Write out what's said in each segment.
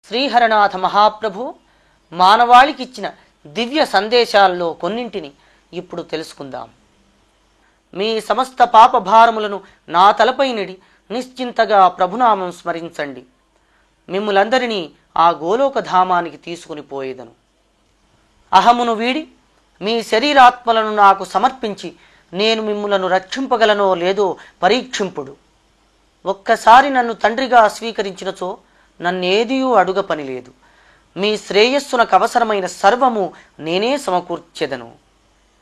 శ్రీహరనాథ మహాప్రభు మానవాళికిచ్చిన దివ్య సందేశాల్లో కొన్నింటిని ఇప్పుడు తెలుసుకుందాం. మీ సమస్త పాపభారములను నా తలపై నిడి నిశ్చింతగా ప్రభునామం స్మరించండి. మిమ్ములందరినీ ఆ గోలోకధామానికి తీసుకుని పోయేదను. అహమును వీడి మీ శరీరాత్మలను నాకు సమర్పించి నేను మిమ్ములను రక్షింపగలనో లేదో పరీక్షింపుడు. ఒక్కసారి నన్ను తండ్రిగా స్వీకరించినచో నన్నేదియూ అడుగ పని లేదు. మీ శ్రేయస్సునకు అవసరమైన సర్వము నేనే సమకూర్చెదను.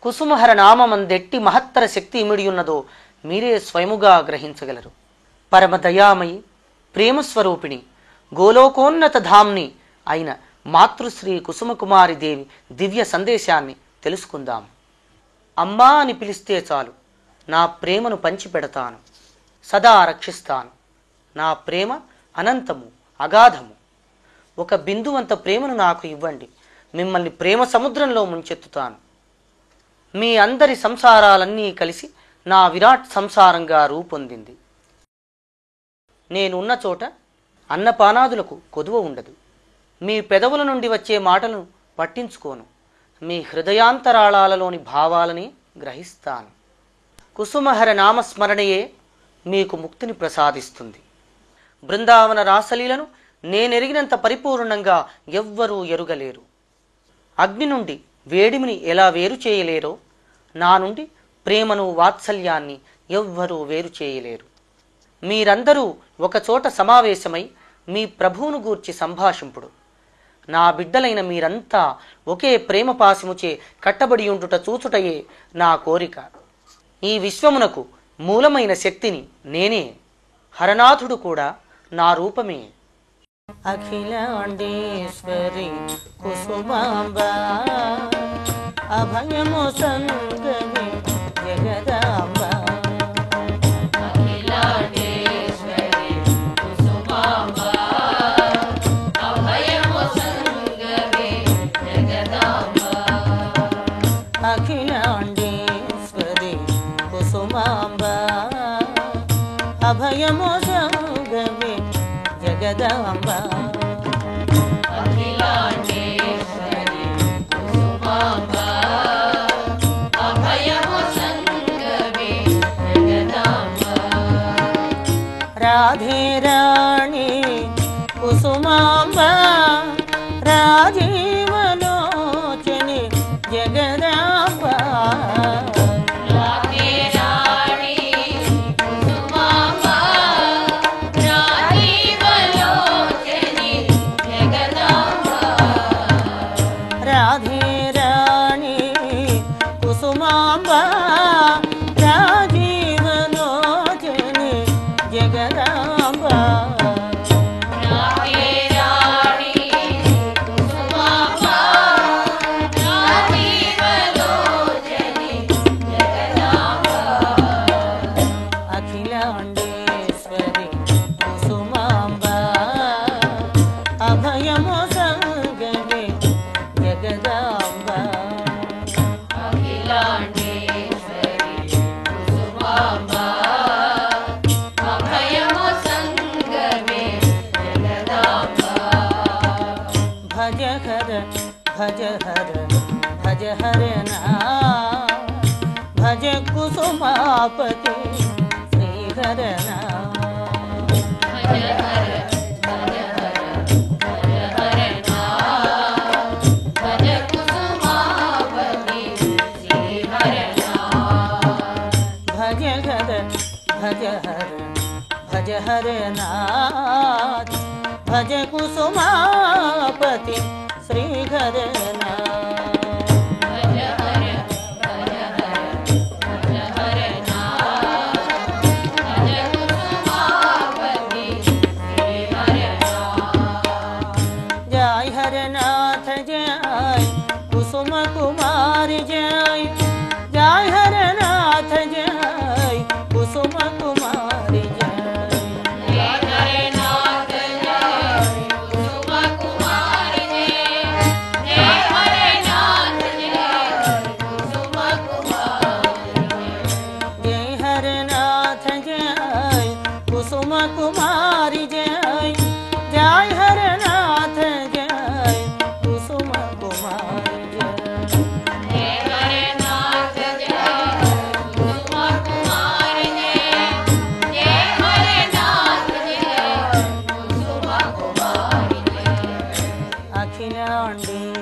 కుసుమహర నామమందెట్టి మహత్తర శక్తి ఇమిడియున్నదో మీరే స్వయముగా గ్రహించగలరు. పరమదయామయి ప్రేమస్వరూపిణి గోలోకోన్నత ధామ్ని అయిన మాతృశ్రీ కుసుమకుమారి దేవి దివ్య సందేశాన్ని తెలుసుకుందాం. అమ్మా అని పిలిస్తే చాలు నా ప్రేమను పంచిపెడతాను, సదా రక్షిస్తాను. నా ప్రేమ అనంతము, అగాధము. ఒక బిందువంత ప్రేమను నాకు ఇవ్వండి, మిమ్మల్ని ప్రేమ సముద్రంలో ముంచెత్తుతాను. మీ అందరి సంసారాలన్నీ కలిసి నా విరాట్ సంసారంగా రూపొందింది. నేనున్న చోట అన్నపానాదులకు కొదువ ఉండదు. మీ పెదవుల నుండి వచ్చే మాటలను పట్టించుకోను. మీ హృదయాంతరాళాలలోని భావాలని గ్రహిస్తాను. కుసుమహర నామస్మరణయే మీకు ముక్తిని ప్రసాదిస్తుంది. బృందావన రాసలీలను నేనెరిగినంత పరిపూర్ణంగా ఎవ్వరూ ఎరుగలేరు. అగ్ని నుండి వేడిమిని ఎలా వేరు చేయలేరో నా నుండి ప్రేమను వాత్సల్యాన్ని ఎవ్వరూ వేరు చేయలేరు. మీరందరూ ఒకచోట సమావేశమై మీ ప్రభువును గూర్చి సంభాషింపుడు. నా బిడ్డలైన మీరంతా ఒకే ప్రేమ పాశముచే కట్టబడి ఉండుట చూచుటయే నా కోరిక. ఈ విశ్వమునకు మూలమైన శక్తిని నేనే. హరనాథుడు కూడా నా రూపమే. అఖిలాండేశ్వరి కుసుమాంబ అభయము సంగమి జగదాంబ. అఖిలాండేశ్వరి కుసుమాంబ అభయము సంగమి జగదాంబ. అఖిలాండేశ్వరి కుసుమాంబ అభయము సంగమి జగదాంబ. రాధే రాణి కుసుమాంబ రాజీవలోచని జగదాంబ. రాధే రాణి కుసుమాంబ రాజీవలోచని జగదాంబ. అఖిలాండేశ్వరి కుసుమాంబ అభయము సంగమి జగదాంబ. అఖిలాండేశ్వరి కుసుమాంబ అభయము సంగమి జగదాంబ. భజ హర భజ హర భజ హరనా భజ కుసుమాపతి శ్రీహరనా. భజ హర భజ హర భజ హరనా భజ కుసుమాపతి శ్రీహరనా. భజ హర భజ హర భజ హరనాథ్ భజ కుసుమాపతి శ్రీహరనా. जय हरनाथ जय कुसुम कुमारी जय. जय हरनाथ जय कुसुम कुमारी जय. जय हरनाथ जय कुसुम कुमारी जय. जय हरनाथ जय कुसुम कुमारी जय. जय हरनाथ जय कुसुम कुमारी जय. जय हरनाथ అఖిలాండేశ్వరి